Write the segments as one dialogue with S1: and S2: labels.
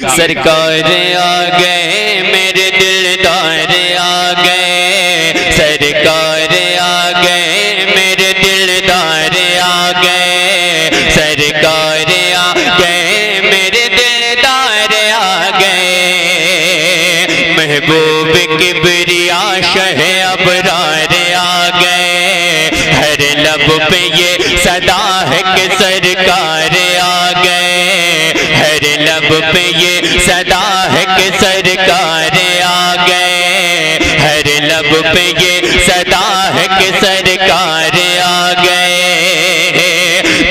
S1: सरकार आ गए मेरे दिलदार आ गए, सरकार आ गए मेरे दिलदार आ गए, सरकार आ गए मेरे दिलदार आ गए, महबूब किबरिया शह अबरार आ गए, हर लब पे ये सदा है कि सरकार आ गए, हर लब पे ये सदा है कि सरकार आ गए, हर लब पे ये सदा है कि सरकार आ गए,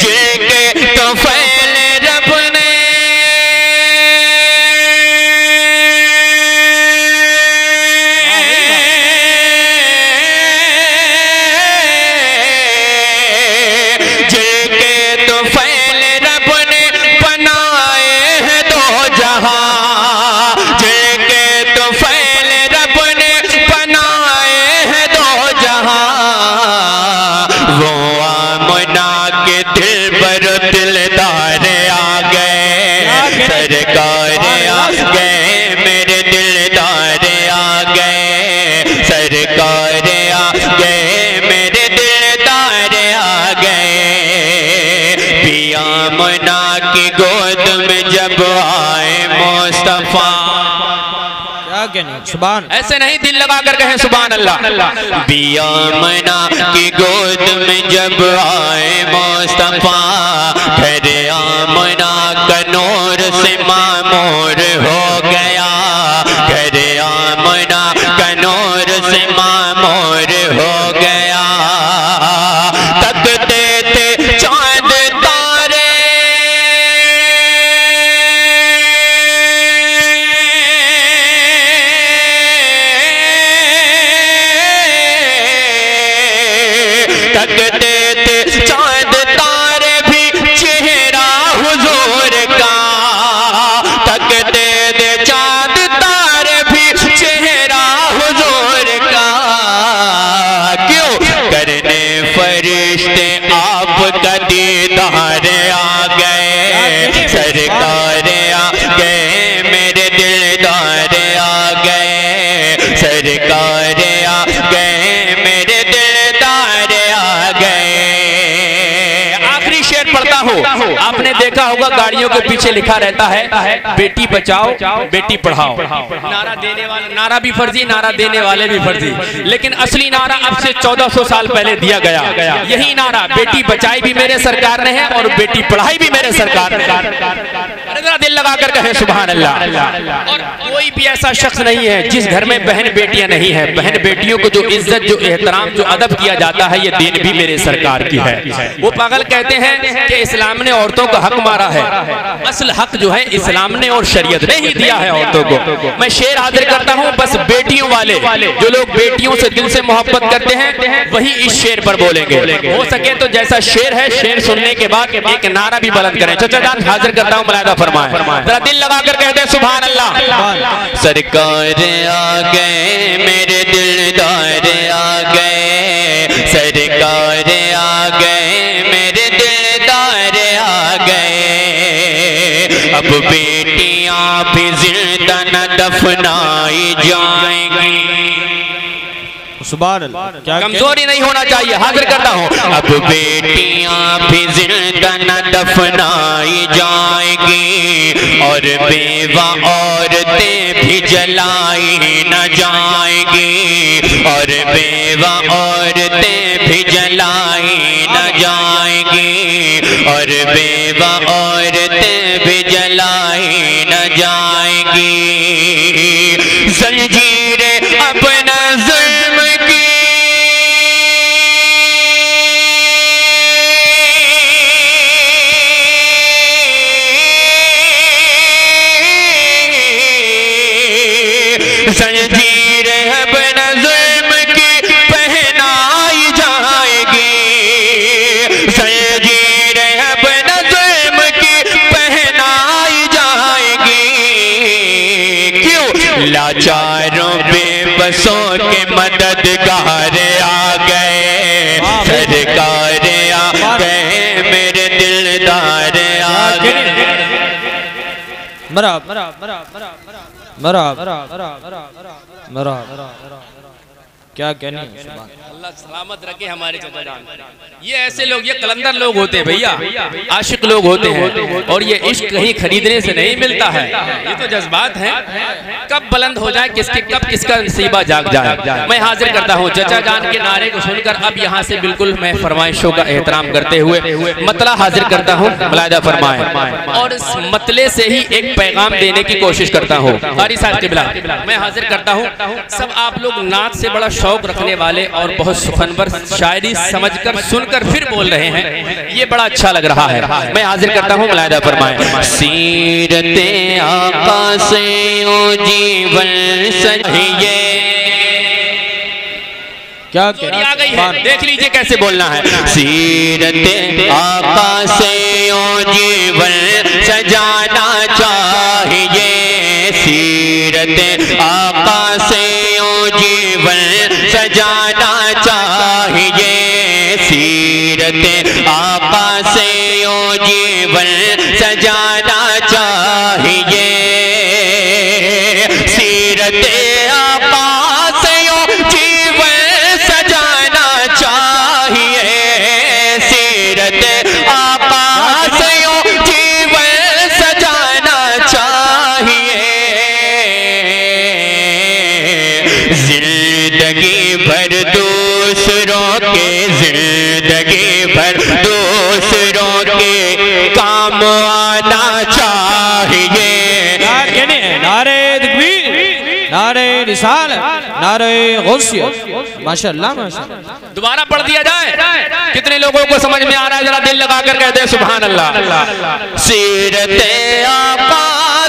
S1: जिनके तो फैल रब ने दिलदार आ गए, सरकार आ गए मेरे दिलदार आ गए, सरकार आ गए मेरे दिलदार आ गए, पिया मना की गोद में जब आए मुस्तफा,
S2: सुभान, ऐसे नहीं दिल लगा कर कहें सुभान अल्लाह।
S1: पिया मना की गोद में जब आए मुस्तफा, घर आमना का नूर से मामूर हो गया, घर आमना का नूर से मामूर हो गया, तकते थे चांद तारे तकते थे चांद तारे भी चेहरा हुजूर का, तकते थे चांद तारे भी चेहरा हुजूर का, क्यों करने फरिश्ते आपका दीदार आ गए, सरकार आ गए मेरे दिलदार आ गए, सरकार आ गए मेरे दिलदार आ गए। आखिरी शेर पढ़ता हूँ, आपने देखा होगा गाड़ियों के पीछे लिखा रहता है बेटी बचाओ बेटी पढ़ाओ, नारा देने वाला नारा भी फर्जी, नारा देने वाले भी फर्जी, लेकिन असली नारा अब से 1400 साल पहले दिया गया, यही नारा बेटी बचाई भी मेरे सरकार ने है और बेटी पढ़ाई भी मेरे सरकार ने है। दिल लगा कर कहे सुभान अल्लाह। और कोई भी ऐसा शख्स नहीं है जिस घर में बहन बेटियां नहीं है, बहन बेटियों को जो इज्जत जो एहतराम जो अदब किया जाता है ये दीन भी मेरे सरकार की है। वो पागल कहते हैं कि इस्लाम ने औरतों का हक मारा है, असल हक जो है इस्लाम ने और शरीयत ने ही दिया है औरतों को। मैं शेर हाजिर करता हूँ, बस बेटियों वाले जो लोग बेटियों से दिल से मोहब्बत करते हैं वही इस शेर पर बोलेंगे, हो सके तो जैसा शेर है शेर सुनने के बाद एक नारा भी बुलंद करें। चाचा जान हाजिर करता हूँ, मुलाहिदा फरमाएं, जरा दिल लगा कर कहते हैं सुभान अल्लाह। सरकार आ गए मेरे दिलदार आ गए, सरकार आ गए मेरे दिलदार आ गए, अब बेटियां भी जिंदा न दफनाई जाएंगी,
S2: सुभान अल्लाह, क्या
S1: कमजोरी नहीं होना चाहिए। हाजिर करता हूँ, अब बेटियां भी जिंदा न दफनाई जाएगी और बेवा औरतें भी जलाई न जाएगी, और बेवा औरतें भी जलाई न जाएगी, और बेवा औरतें भी जलाई न जाएगी, जंजीरें अपना जुल्म की जंजीरें अपना जुल्म की पहनाई जाएगी, जंजीरें अपना जुल्म की पहनाई जाएगी, क्यों लाचारों बेबसों के मददगार आ गए, सरकार आ गए मेरे दिलदार आ गए।
S2: क्या कहनी
S1: अल्लाह सलामत रखे हमारे चाचा जान। ये ऐसे लोग, ये कलंदर लोग होते हैं भैया, आशिक लोग होते हैं, और ये इश्क कहीं खरीदने से नहीं मिलता है। ये तो जज्बात हैं, कब बुलंद हो जाए, किसके कब किसका नसीबा जाग जाए। मैं हाजिर करता हूँ चाचा जान के नारे को सुनकर। अब यहाँ से बिल्कुल मैं फरमाइशों का एहतराम करते हुए मतला हाजिर करता हूँ, मुलाहिदा फरमाएं, और इस मतले से ही एक पैगाम देने की कोशिश करता हूँ। कारी साहब क़िबला मैं हाजिर करता हूँ। सब आप लोग नात से बड़ा शौक रखने वाले और बहुत सुखनवर शायरी समझकर सुनकर फिर बोल रहे हैं, ये बड़ा अच्छा लग रहा है। मैं हाजिर करता हूँ, मुलाहिदा फरमाएं। सीरते आका से ओ जीवन सजिए,
S2: क्या
S1: आ गई है, देख लीजिए कैसे बोलना है। सीरते आका से ओ जीवन सजाना चाहिए, सीरते आका से ओ जीवन सजाना चाहिए, सीरते आका से ओ जीवन सजाना चाहिए, सीरते आका से ओ जीवन सजाना चाहिए, सीरते आका से ओ जीवन सजाना चाहिए, जिंदगी भर दूसरों के, जिंदगी भर दूसरों के काम आना चाहिए।
S2: नारे तकबीर, नारे रिसालत, नारे गौसियत। माशाअल्लाह माशाअल्लाह।
S1: दोबारा पढ़ दिया जाए, कितने लोगों को समझ में आ रहा है, जरा दिल लगा कर कहते हैं सुभान अल्लाह। सीरते आका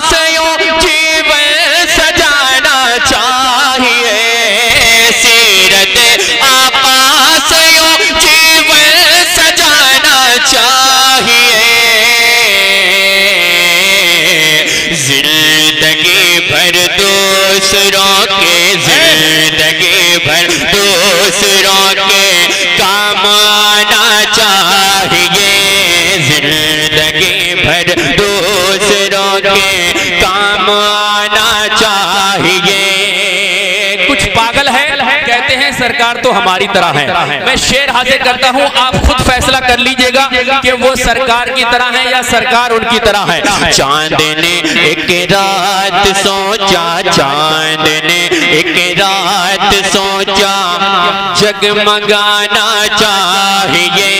S1: से ओ जीवन सजाना चाहिए, सीरते आका से ओ जीवन सजाना चाहिए, जिंदगी भर दूसरों के, जिंदगी भर दूसरों के काम आना चाहिए, जिंदगी भर दूसरों के काम आना चाहिए। कुछ पागल है, कहते हैं सरकार तो हमारी तरह है। मैं शेर हाजिर करता हूँ, आप खुद फैसला कर लीजिएगा कि वो सरकार की तरह है या सरकार उनकी तरह है। चांद ने एक रात सोचा, चांद ने एक रात सोचा, जगमगाना चाहिए,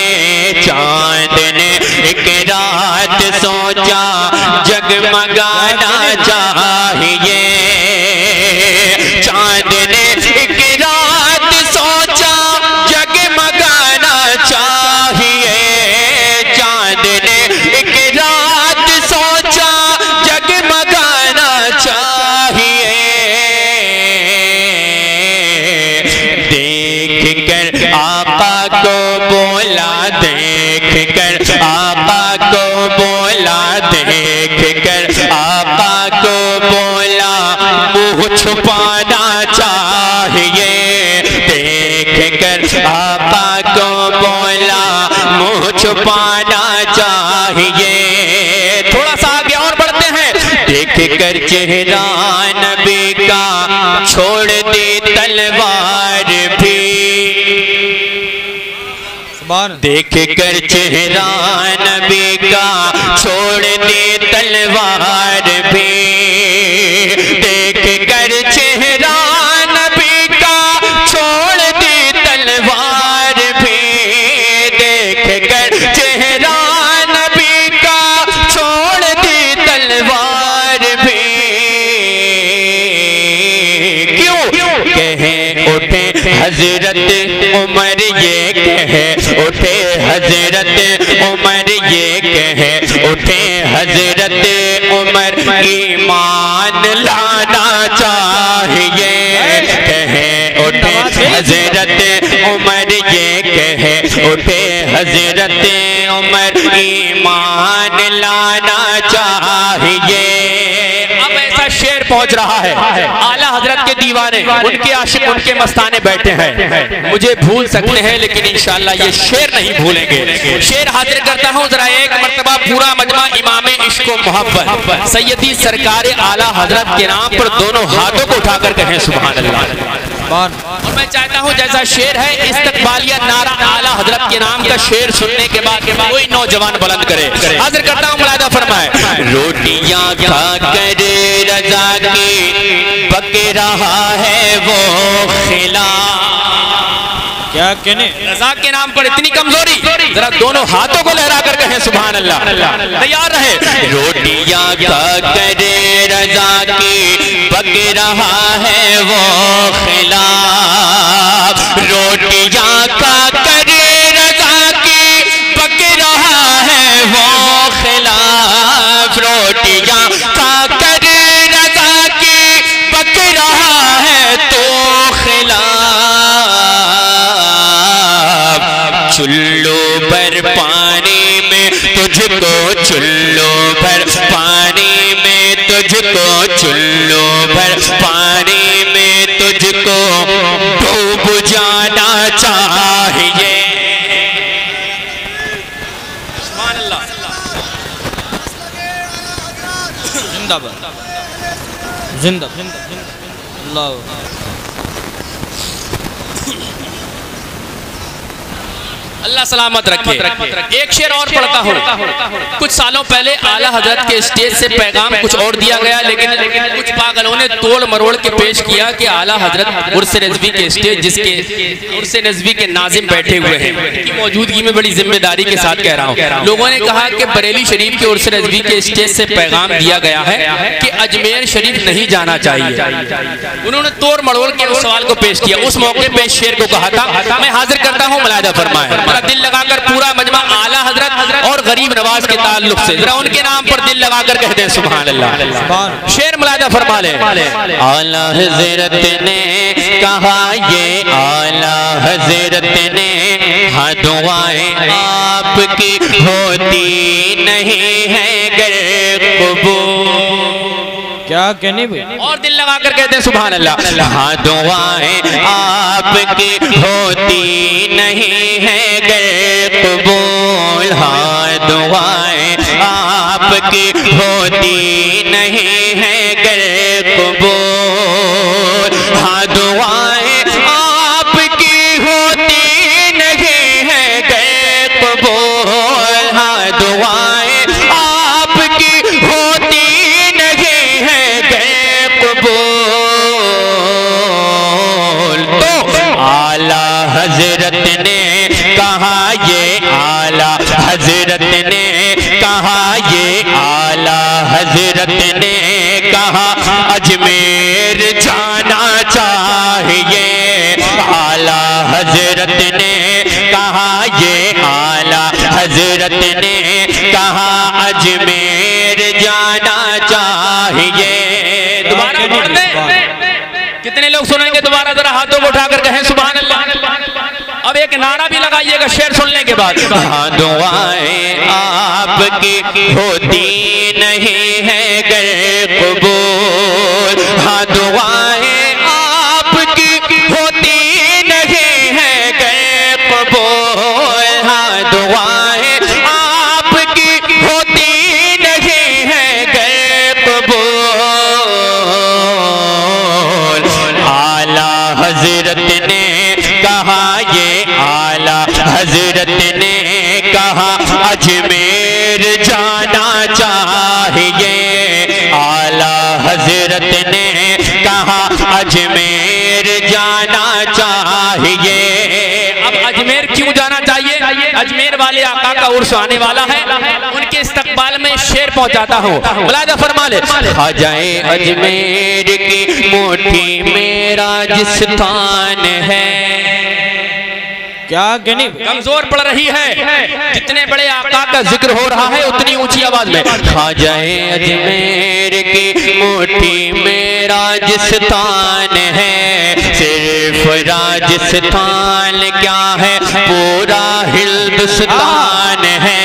S1: चांद ने एक रात सोचा, जगमगाना चाहिए, चांद ने एक रात सोचा, जगमगाना चाहिए, चांद ने एक रात सोचा, जगमगाना चाहिए, देख कर आका को बोला, देख कर आका को बोला, देख कर आका को बोला, मुँह छुपाना चाहिए, देख कर आका को बोला, मुँह छुपाना चाहिए। थोड़ा सा आगे और बढ़ते हैं। देख कर चेहरा नबी का छोड़ दी तलवार भी, देख कर चेहरा नबी का छोड़ दी तलवार भी, देख कर चेहरा नबी का छोड़ दी तलवार भी, देख कर चेहरा नबी का छोड़ दी तलवार भी। क्यों कहे उठे हजरत उमर, ये कहे उठे हजरत उमर, ये कहे उठे हजरत उमर, ईमान लाना चाहिए, कहे उठे हजरत उमर, ये कहे उठे हजरत उमर, ईमान लाना चाहिए। अब ऐसा
S2: शेर पहुंच रहा है। आला हजरत के दीवाने, उनके आशिक, उनके मस्ताने बैठे हैं। मुझे भूल सकते हैं लेकिन इंशाअल्लाह ये शेर नहीं भूलेंगे। शेर हाजिर करता हूं जरा एक मर्तबा पूरा मजमा इमाम इश्क व मोहब्बत सैयदी सरकार आला हजरत के नाम पर दोनों हाथों को उठाकर कहें सुभान अल्लाह। और मैं चाहता हूं जैसा शेर है इस्तकबालिया नारा आला हजरत के नाम का शेर सुनने के बाद कोई नौजवान बुलंद करे। हाजिर करता हूं, मुलाहिदा फरमाए।
S1: रोटियां खा कर रजा की पक रहा है वो खिला।
S2: क्या कहने, रजा के नाम पर इतनी कमजोरी, जरा दोनों हाथों को लहरा कर कहें सुभान अल्लाह। तैयार रहे।
S1: रोटियां खा कर रजा की पक रहा है वो खिला। रोटियां खा कर रजा की पक रहा है वो खिलाफ। रोटियां खा कर रजा की पक रहा है तो खिलाफ। चुल्लू भर पानी में तुझको, चुल्लू भर पानी में तुझको, चुल्लू भर पानी में तुझको डूब जाना चाहिए।
S2: सुभान अल्लाह। जिंदाबाद, जिंदाबाद, अल्लाह। अल्लाह सलामत रखे। एक शेर और पढ़ता हूँ। कुछ सालों पहले आला हजरत के स्टेज से पैगाम कुछ और दिया गया, लेकिन कुछ पागलों ने तोड़ मरोड़ के पेश किया कि आला हजरत उर्स नज़वी के स्टेज, जिसके उर्स नज़वी के नाजिम बैठे हुए हैं, उनकी मौजूदगी में बड़ी जिम्मेदारी के साथ कह रहा हूँ। लोगों ने कहा कि बरेली शरीफ के उर्स नज़वी के स्टेज से पैगाम दिया गया है कि अजमेर शरीफ नहीं जाना चाहिए। उन्होंने तोड़ मरोड़ के उस सवाल को पेश किया। उस मौके पे शेर को कहा था, मैं हाजिर करता हूँ, मुलाहिदा फरमाए। दिल लगाकर पूरा मजमा आला हजरत और गरीब नवाज के ताल्लुक से जरा उनके नाम पर दिल लगाकर कहते हैं सुभान अल्लाह। शेर मुलाहिदा फरमा ले।
S1: आला हजरत ने कहा, ये आला हजरत ने, हाँ दुआएं आपकी होती नहीं है गर कबूल।
S2: क्या कहने भाई, और दिल लगाकर कहते हैं सुभान अल्लाह।
S1: हाँ दुआएं आपकी होती नहीं है गर कबूल। हाँ दुआएं आपकी होती नहीं है गर कबूल। हाँ दुआएं आपकी होती नहीं है गर कबूल। हाँ दुआएं आपकी होती नहीं है गर कबूल। तो आला हजरत ने कहा, ये आला हजरत ने कहा, ये आला हजरत ने कहा, अजमेर जाना चाहिए। आला हजरत ने कहा, ये आला हजरत ने कहा, अजमेर जाना चाहिए।
S2: दोबारा पढ़ दे। कितने लोग सुनेंगे दोबारा, जरा हाथों को उठाकर कहें सुभान अल्लाह। अब एक नारा भी लगाइएगा शेर सुनने के बाद।
S1: हाँ दुआएं आपकी होती नहीं है गर कबूल। हाँ दुआएं आपकी होती नहीं है गर कबूल। हाँ दुआएं आपकी होती नहीं है गर कबूल। आला हजरत ने कहा, ये आला हजरत ने कहा, अजमेर जाना चाहिए। आला हजरत ने कहा, अजमेर जाना चाहिए।
S2: अब अजमेर क्यों जाना चाहिए? अजमेर वाले आका का उर्स आने वाला है, उनके इस्तकबाल में शेर पहुंचाता हूँ, मुलाहिदा फरमा ले।
S1: ख्वाजाए अजमेर की मुट्ठी मेरा जिस स्थान है।
S2: क्या कहने, कमजोर पड़ रही है। जितने बड़े आका का जिक्र हो रहा है उतनी ऊंची आवाज में।
S1: ख्वाजाए अजमेर की मुट्ठी मेरा जिस स्थान है, सिर्फ राजस्थान क्या है, पूरा हिंदुस्तान है।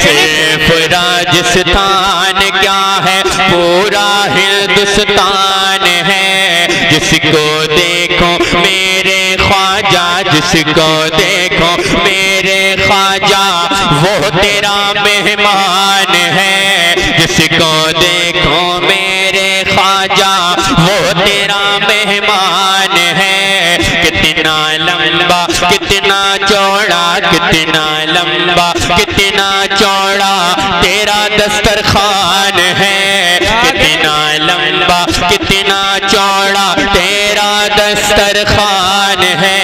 S1: सिर्फ राजस्थान राजस्थान क्या है, पूरा हिंदुस्तान है। जिसको देखो मेरे ख्वाजा, जिसको देखो मेरे ख्वाजा, वो तेरा मेहमान है। जिसको देखो मेरे ख्वाजा, वो तेरा मेहमान है। कितना लंबा, कितना चौड़ा, कितना लंबा, कितना चौड़ा तेरा दस्तरखान है। कितना लंबा, कितना चौड़ा तेरा दस्तरखान है।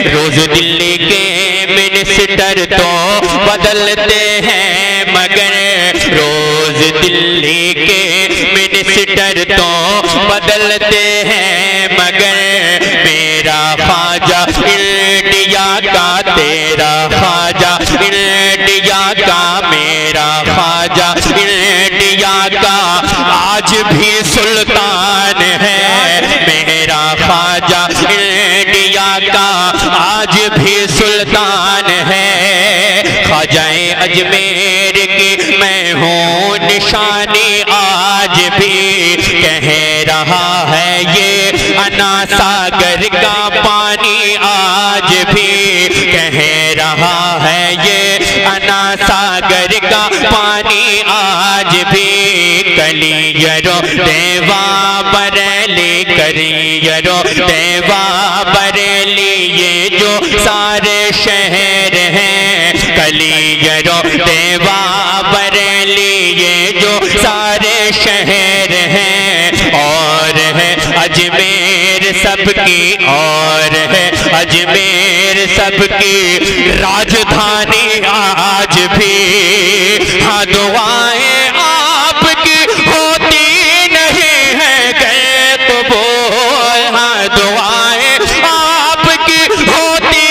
S1: रोज दिल्ली के मिनिस्टर तो बदलते हैं, मगर रोज दिल्ली के मिनिस्टर तो बदलते हैं, मगर मेरा ख्वाजा इंडिया का, तेरा ख्वाजा इंडिया का, मेरा ख्वाजा इंडिया का आज भी सुल्तान है। मेरा ख्वाजा इंडिया का आज भी सुल्तान है। ख्वाजाए अजमेर की मैं हूँ निशानी, आज भी कह रहा है ये अन्ना सागर का पानी, आज भी कह रहा है ये अन्ना सागर का पानी, आज भी। कलियरो देवा बरेली, कलियरो देवा बरेली, ये जो सारे शहर हैं। कलियरो देवा बरेली, ये जो सारे शहर हैं। और है अजमेर सबकी, और है अजमेर सबकी राजधानी आज भी। हाँ दुआएं आपकी होती नहीं है गए कबूल, हाँ दुआएं आपकी होती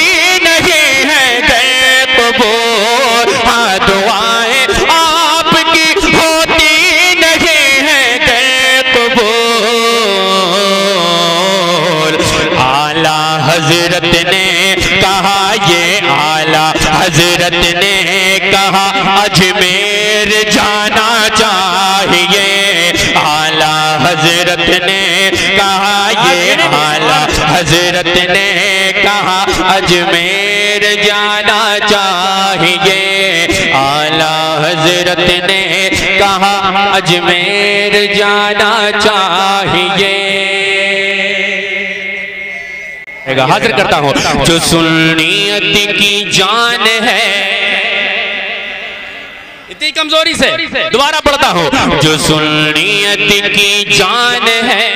S1: नहीं है गए कबूल, हाँ दुआएं आपकी होती नहीं है गए कबूल। आला हजरत ने कहा, ये आला हजरत ने कहा अजमेर जाना चाहिए। आला हजरत ने कहा, ये आला हजरत ने कहा अजमेर जाना चाहिए। आला हजरत ने कहा अजमेर जाना चाहिए। हाजिर करता हूँ जो सुन्नियत की जान है, इतनी कमजोरी से दोबारा पढ़ता हूँ। जो सुन्नियत की जान है,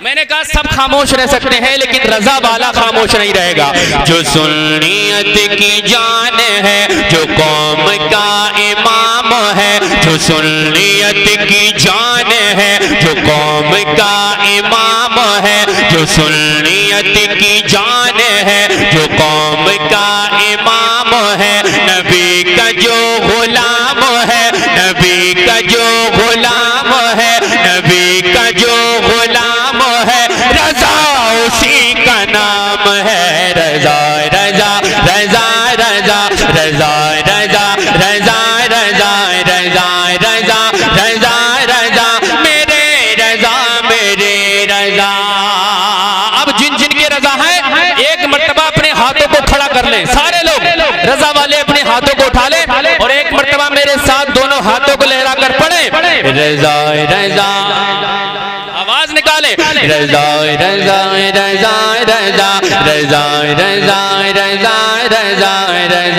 S1: मैंने कहा सब खामोश रह सकते हैं लेकिन रजा वाला खामोश नहीं रहेगा। जो सुन्नियत की जान है, जो कौम का इमाम है, जो सुन्नियत की जान है, जो कौम का इमाम है, जो सुन्नियत की जान है, जो कौम का इमाम है। नबी का जो गुलाम है, नबी का जो गुलाम है, नबी का जो गुलाम है, रजा उसी का नाम है। रजा रजा रजा रजा रजा रजा रजा रजा रजा रजा रजा रजा मेरे रजा, मेरे रजा। अब जिन जिन के रजा है एक मर्तबा अपने हाथों को खड़ा कर लें, सारे लोग रजा वाले अपने हाथों को उठा लें और एक मर्तबा मेरे साथ दोनों हाथों को लहरा कर पढ़े रजा रजा, आवाज निकाले रजा रजा रजा रजा रजा रजा रजा रजा रजा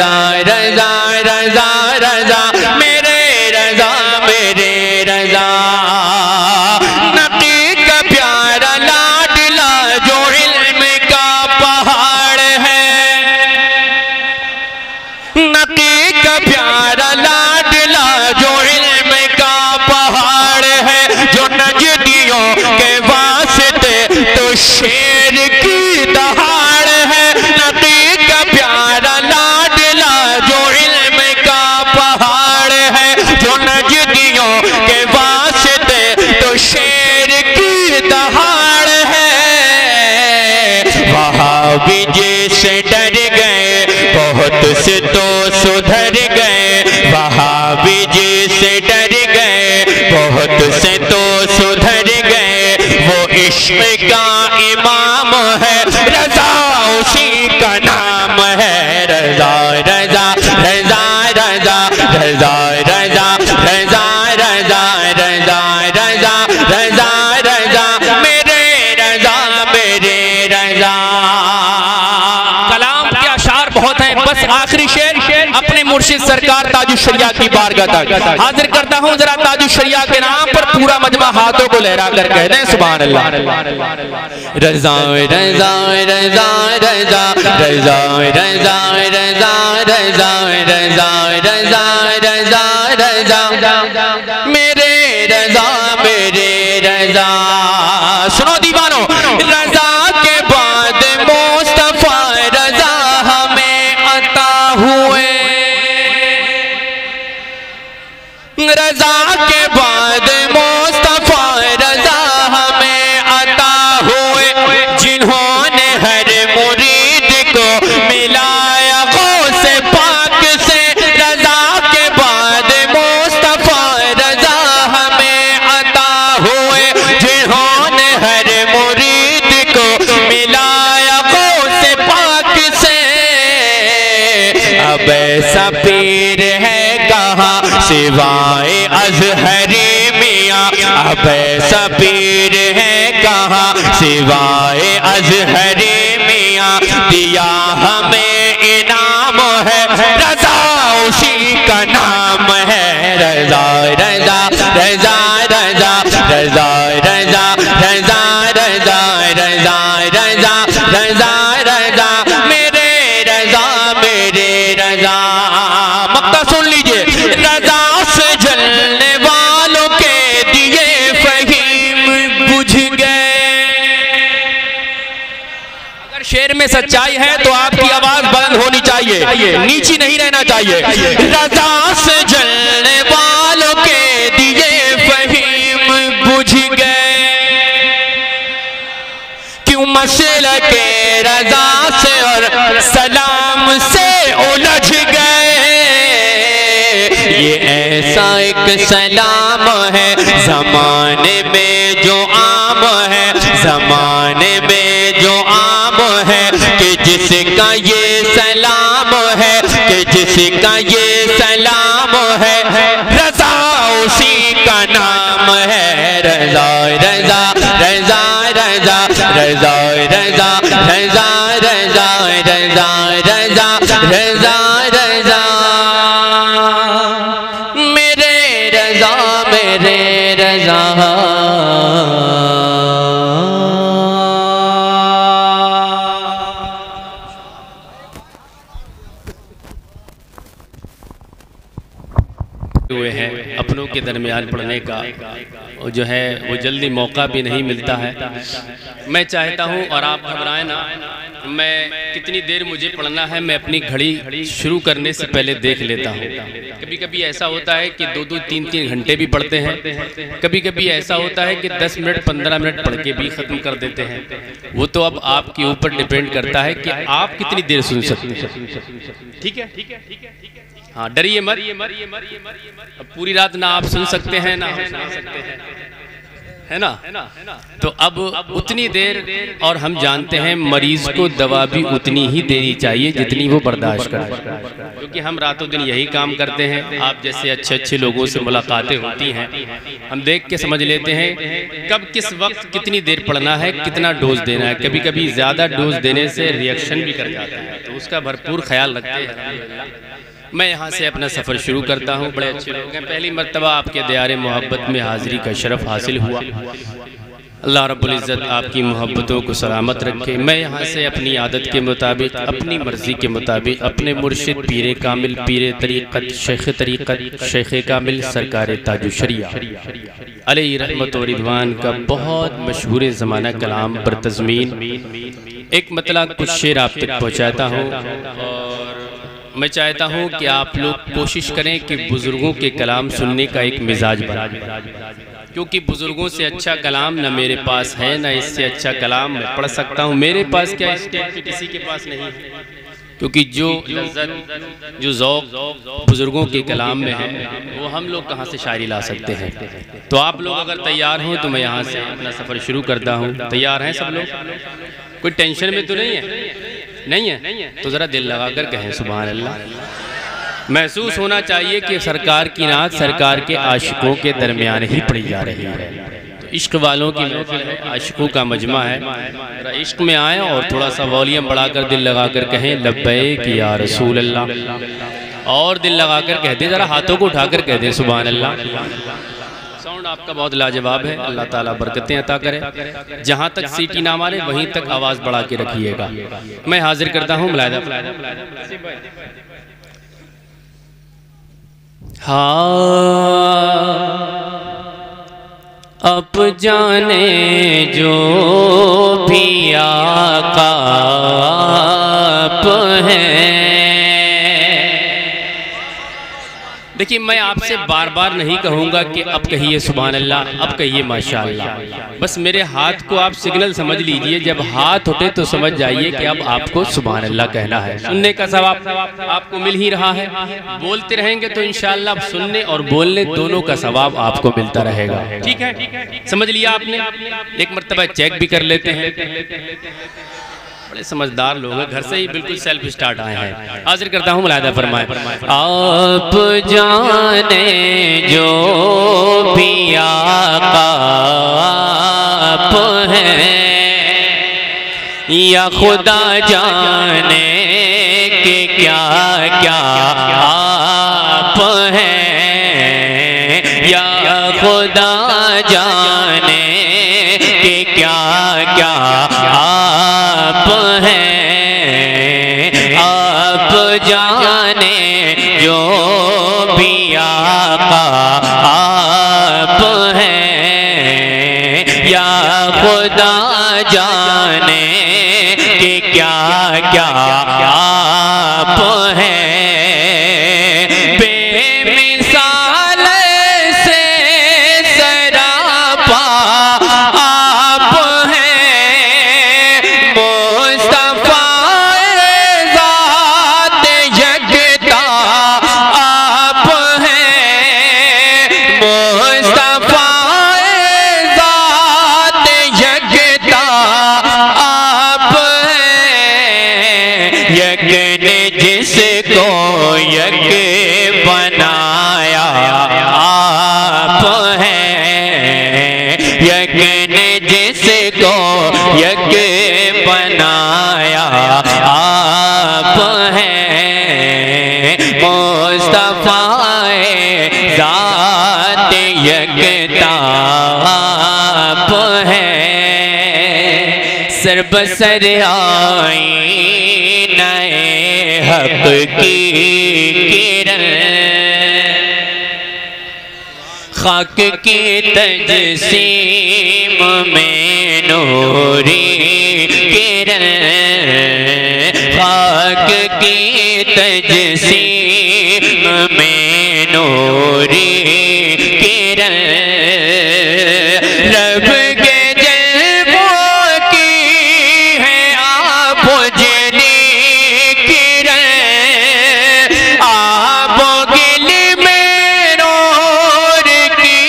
S1: रजा रजा रजा मेरे रजा, मेरे रजा। नबी का प्यारा लाडला जो इल्म का पहाड़ है, नबी का प्यारा लाडला जो इल्म का पहाड़ है, जो नजदियों के वास्ते तो शेर की दहाड़ है। नबी का प्यारा लाडला जो इल्म का पहाड़ बहुत से तो सुधर गए, वो इश्क का इमाम है, रजा उसी का नाम है। रजा रजा रजा रजा रजा रजा रजा रजा रजा रजा रजा रजा मेरे रजा मेरे रजा।
S2: कलाम के अशार बहुत हैं, बस आखिरी शेर अपने मुर्शिद सरकार ताजुश्शरिया की बारगाह तक हाजिर करता हूँ। जरा ताजुश्शरिया के नाम पर पूरा मजमा हाथों को लहरा कर कह दें सुभान अल्लाह।
S1: रजा रजा रजा रजा रजा रजा रजा रजा रजा रजा रजा रजा मेरे रजा मेरे रजा। सुनो दीवानो, रजा के बाद मुस्तफा रजा हमें अता हुए, रजा के बाद मुस्तफा रजा हमें अता हुए, जिन्होंने हर मुरीद को मिलाया गौसे पाक से। रजा के बाद मुस्तफा रजा हमें अता हुए, जिन्होंने हर मुरीद को मिलाया गौसे पाक से। अब ऐसा पीर है कहाँ सिवाय अज़हरी मियाँ, अब ऐसा पीर है कहाँ सिवाय अज़हरी मियाँ। दिया हमें इनाम है, रजा उसी का नाम है। रजा रजा रजा रजा रजा रजा रजा रजा रजा रजा रजा रजा मेरे रजा मेरे रजा। मक्ता सुन लीजिए, रजा से जलने वालों के दिए फहीम बुझ गए।
S2: अगर शेर में सच्चाई है तो आपकी आवाज बुलंद होनी चाहिए, नीची नहीं रहना चाहिए।
S1: रजा से जलने वालों के दिए फहीम बुझ गए, क्यों मसला के रजा से और सलाम से उलझ गए। ये ऐसा एक सलाम है जमाने में जो आम है, जमाने में जो आम है, कि जिसका ये सलाम है, कि जिसका ये सलाम है, रजा उसी का नाम है। रजा रजा रजा रजा रजा रजा रजा रजा रजा रजा रजा रजा मेरे रजा मेरे रजा।
S2: हुए हैं अपनों के दरमियान पढ़ने का जो है वो जल्दी मौका भी नहीं मिलता है। मैं चाहता हूं, और आप घबराएं ना, मैं कितनी देर मुझे पढ़ना है मैं अपनी घड़ी शुरू करने से पहले देख लेता हूं। कभी कभी ऐसा होता है कि 2-2, 3-3 घंटे भी पढ़ते हैं, कभी कभी ऐसा होता है कि 10 मिनट 15 मिनट पढ़ के भी ख़त्म कर देते हैं। वो तो अब आपके ऊपर डिपेंड करता है कि आप कितनी देर सुन सकते हैं। ठीक है, हाँ, डरिए मत। अब पूरी रात ना आप सुन सकते हैं ना हम सुना सकते हैं, है ना। तो अब उतनी देर, और हम जानते हैं मरीज को दवा भी उतनी ही देनी चाहिए जितनी वो बर्दाश्त करे, क्योंकि हम रातों दिन यही काम करते हैं। आप जैसे अच्छे अच्छे लोगों से मुलाकातें होती हैं, हम देख के समझ लेते हैं कब किस वक्त कितनी देर पढ़ना है, कितना डोज देना है। कभी कभी ज़्यादा डोज देने से रिएक्शन भी कर जाता है, तो उसका भरपूर ख्याल रखते हैं। मैं यहाँ से अपना सफ़र शुरू करता हूँ। बड़े अच्छे लोग हैं, पहली मर्तबा आपके दयारे मोहब्बत में हाज़िरी का शरफ़ हासिल हुआ। अल्लाह रब्बुल इज़्ज़त आपकी मोहब्बतों को सलामत रखे। मैं यहाँ से अपनी आदत के मुताबिक, अपनी मर्ज़ी के मुताबिक अपने मुर्शिद पीर कामिल, पीर तरीक़त, शेख़ कामिल सरकार ताजुश्शरिया अलैहि रहमत व रिदवान का बहुत मशहूर ज़माना कलाम पर तज़मीन एक मतलब कुछ शेर आप तक पहुँचाता हूँ। और मैं चाहता हूँ कि आप लोग कोशिश करें कि बुज़ुर्गों के कलाम सुनने का एक मिजाज बने, क्योंकि बुज़ुर्गों से अच्छा कलाम न मेरे पास है, न इससे अच्छा कलाम मैं पढ़ सकता हूँ। मेरे पास क्या, स्टेज पे किसी के पास नहीं है। क्योंकि जो लज्जत जो ज़ौक़ बुज़ुर्गों के कलाम में है वो हम लोग कहाँ से शायरी ला सकते हैं। तो आप लोग अगर तैयार हों तो मैं यहाँ से अपना सफ़र शुरू करता हूँ। तैयार हैं सब लोग? कोई टेंशन में तो नहीं है? नहीं है तो ज़रा दिल लगा कर कहें सुभान अल्लाह। महसूस होना चाहिए कि सरकार की नात सरकार के आशिकों के दरमियान ही पड़ी जा रही है। इश्क वालों की महफिल है, आशिकों का मजमा है। जरा इश्क में आए और थोड़ा सा वॉल्यूम बढ़ाकर दिल लगाकर कहें लब्बैक या रसूल अल्लाह। और दिल लगाकर कह दें, जरा हाथों को उठाकर कह दें सुभान अल्लाह। साउंड आपका बहुत लाजवाब है, अल्लाह ताला बरकतें अता करे। जहाँ तक सीटी ना मारे वहीं तक आवाज़ बढ़ा के रखिएगा। मैं हाजिर करता हूँ मुलाहिदा। हाँ अब जाने जो भी आका आप हैं। देखिए मैं आपसे बार बार नहीं कहूँगा कि अब कहिए सुभान अल्लाह, अब कहिए माशाअल्लाह। बस मेरे हाथ को आप सिग्नल समझ लीजिए, जब हाथ उठे तो समझ जाइए कि अब आपको सुभान अल्लाह कहना है। सुनने का सवाब आपको मिल ही रहा है, बोलते रहेंगे तो इंशाअल्लाह सुनने और बोलने दोनों का सवाब आपको मिलता रहेगा। ठीक है, समझ लिया आपने? एक मर्तबा चेक भी कर लेते हैं। बड़े समझदार लोग हैं, घर से ही बिल्कुल सेल्फ स्टार्ट आए हैं। हाजिर करता हूँ मुलाहिदा फरमाए। आप जाने जो भी आका आप हैं या खुदा जाने कि क्या क्या आप हैं, या खुदा जाने कि क्या क्या आप हैं। आप जाने जो भी आका आप हैं, या खुदा जाने कि क्या क्या आप हैं। बेमिसाल से सरापा आप हैं। मुस्तफा ज़ात यकता आप हैं। मुस्तफा ज़ात यकता आप हैं। यक ने जिसको यक बनाया आप हैं। यक ने जिसको यक बनाया आप हैं। मुस्तफाए ज़ात यकता आप हैं। सर बसर आई नए हक की किरण, खाक की तजसीम में नूरी किरण, खाक की तजसीम में नूरी किरण। रब के जल्वों की है आप जनी किरण। आप गिल में नूर की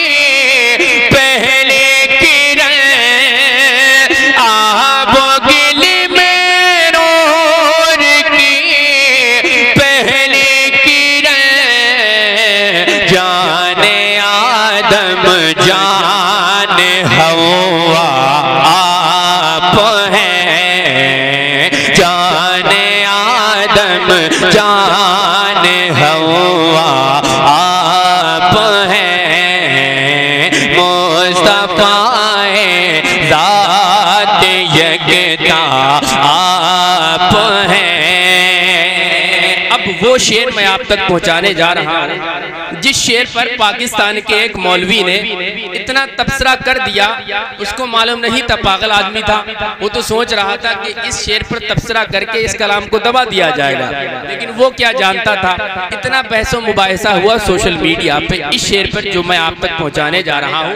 S2: पहले किरण। आप गिल में नूर की पहले किरण। जाने आदम जाने हवा आप हैं। जाने आदम जाने हवा आप हैं। मुस्तफाए ज़ात यकता आप हैं। अब वो शेर मैं आप तक पहुंचाने जा रहा हूं जिस शेर पर पाकिस्तान के एक मौलवी ने इतना तबसरा कर दिया, उसको मालूम नहीं था, पागल आदमी था। वो तो सोच रहा था कि इस शेर पर तबसरा करके इस कलाम को दबा दिया जाएगा, लेकिन वो क्या जानता था, इतना बहसो मुबाहिसा हुआ सोशल मीडिया पे इस शेर पर जो मैं आप तक पहुंचाने जा रहा हूँ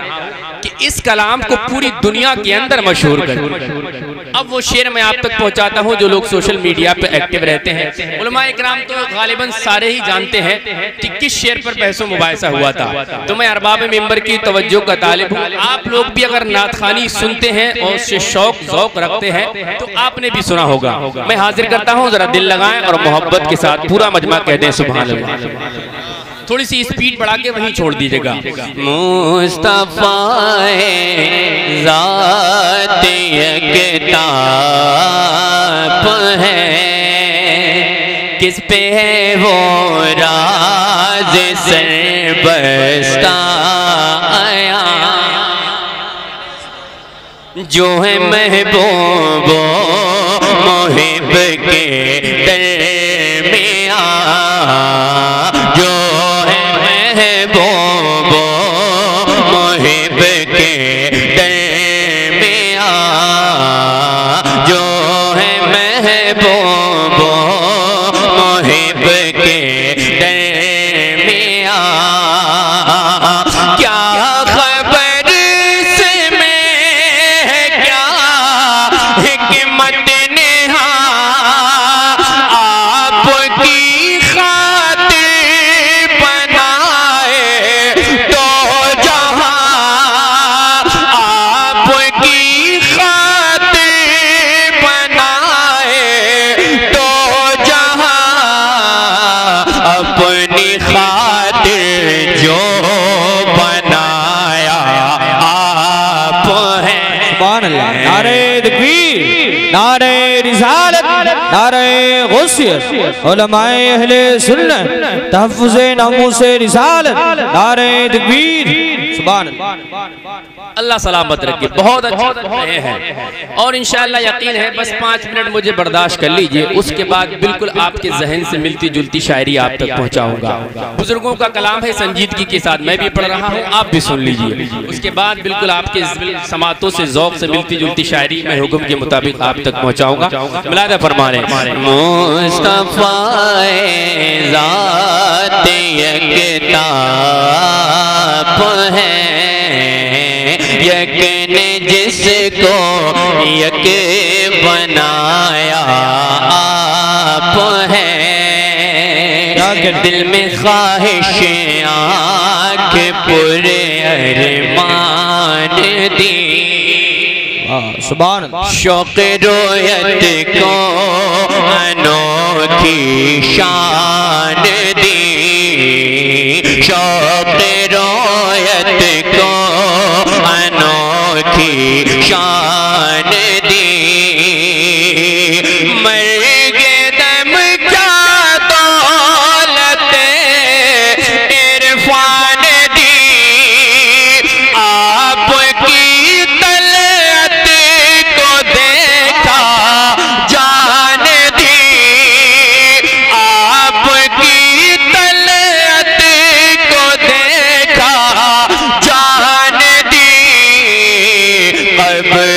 S2: कि इस कलाम को पूरी दुनिया के अंदर मशहूर कर। अब वो शेर मैं आप तक पहुंचाता हूं जो लोग सोशल मीडिया पे एक्टिव रहते हैं। उलमा इकराम तो गालिबन सारे ही जानते हैं कि किस शेर पर बहसो मुबाहिसा हुआ था। तो मैं अरबाब मिंबर की तवज्जो का तालिब हूँ। आप लोग भी अगर नातखानी सुनते हैं और उससे शौक ज़ौक रखते हैं तो आपने भी सुना होगा। मैं हाजिर करता हूँ, जरा दिल लगाएं और मोहब्बत के साथ पूरा मजमा कहते हैं सुभान अल्लाह। थोड़ी सी स्पीड बढ़ा के वहीं छोड़ दीजिएगा।
S1: मुस्तफा ज़ात यकताब है, किस पे है वो राज सरबस्ता आया, जो है महबूबो मुहिब के दरमियां, जो है महबूबो मुहिब के दरमियां, जो है महबूबो मुहिब के दरमियां। क्या खबर से में है, क्या हिकमत नेहा, आपकी खातिर बनाए तो जहां, आपकी खातिर बनाए तो जहां, अपनी खातिर जो बनाया आप हैं।
S3: सुभान अल्लाह। नारे तकबीर, नारे रिसालत, नारे गौसियत, उलमाए अहले सुन्नत, तहफ्फुज़े नामूसे रिसालत, नारे तकबीर। सुभान अल्लाह।
S2: अल्लाह सलामत रखे। बहुत अच्छे रहे हैं और इंशाअल्लाह यकीन है बस 5 मिनट मुझे बर्दाश्त कर लीजिए, उसके बाद बिल्कुल आपके जहन से मिलती जुलती शायरी आप तक पहुंचाऊंगा। बुजुर्गों का कलाम है, संजीदगी के साथ मैं भी पढ़ रहा हूं, आप भी सुन लीजिए। उसके बाद बिल्कुल आपके समातों से ज़ौक़ से मिलती जुलती शायरी मैं हुक्म के मुताबिक आप तक पहुंचाऊंगा। मिलादा फरमाने
S1: मुस्तफा ज़ात यकताब है, यक ने जिसको यक बनाया आप हैं। दिल में ख्वाहिश आँख पूरे अरमान दी,
S3: सुभान अल्लाह।
S1: शौक़ रोयत को अनोखी शान दी, शौक़ रोयत को अनोखी शान दी। मर्गे दम क्या दौलत इरफान दी, आपकी तलत को देखा जान दी, आपकी तलत को देखा जान दी। कब्र